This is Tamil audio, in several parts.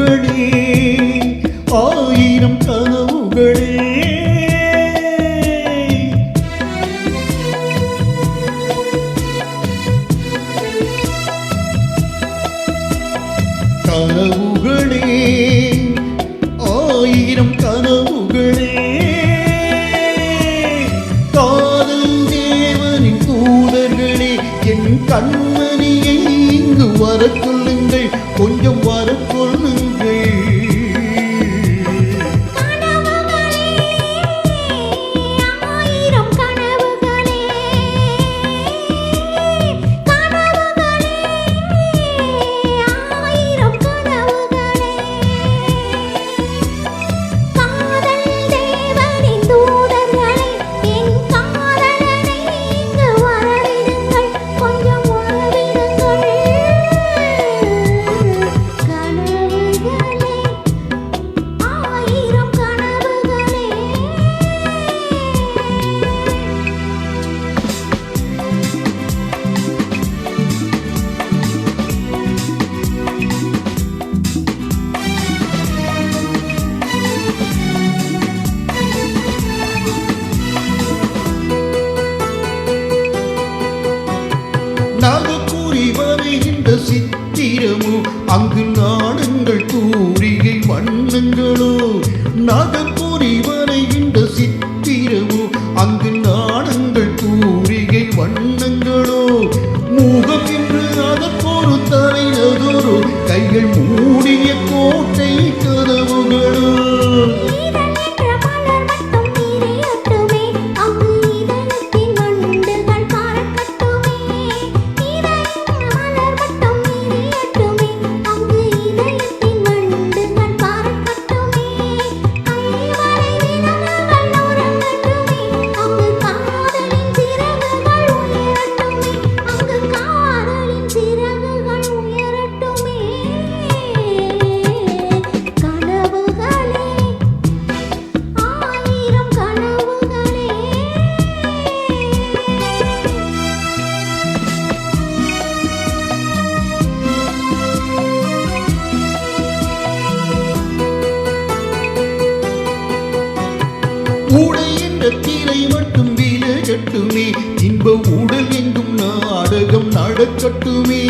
கனவுகளே ஆயிரம் கனவுகளே கனவுகளே ஆயிரம் கனவுகளே காதல் தேவனின் தூதர்களே என் கண்மணியை இங்கு வர சொல்லுங்கள் கொஞ்சம் வர சொல்லுங்கள் நாகக்கூறி வருகின்ற சித்திரமோ அங்கு நாணங்கள் தூரிகை வண்ணங்களோ நாகக்கூறி வருகின்ற சித்திரமோ அங்கு நாணங்கள் தூரிகை வண்ணங்களோ மூகம் என்று அதற்கொரு தலைநகரோ கைகள் மூடிய கோட்டை கதவுகளோ ஊடை என்ற தீரை மட்டும் விலகட்டுமே இன்ப உடல் எங்கும் நாடகம் நடக்கட்டுமே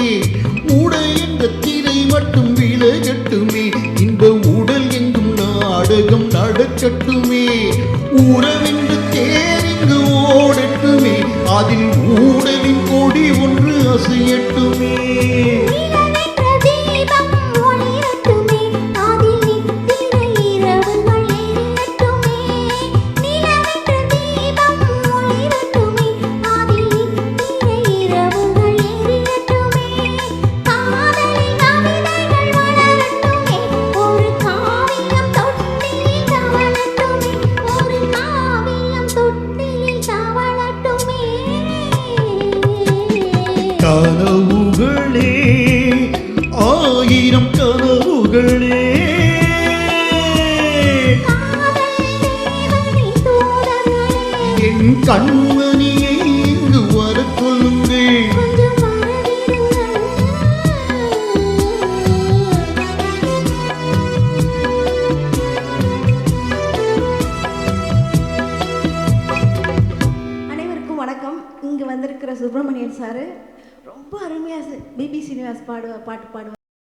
ஊடை என்ற தீரை மட்டும் விலகட்டுமே இன்ப உடல் எங்கும் நாடகம் நடக்கட்டுமே உறவென்று தேரிங்கு ஓடட்டுமே அதில் ஊடலின் கொடி ஒன்று அசையட்டுமே கனவுகளே ஆயிரம் கனவுகளே என் கண்மணியை இங்கு வர சொல்லுங்கள் அனைவருக்கும் வணக்கம். இங்கு வந்திருக்கிற சுப்பிரமணியன் சார் ரொம்ப அருமையாக பிபி சீனிவாஸ் பாட்டு பாடுவார்.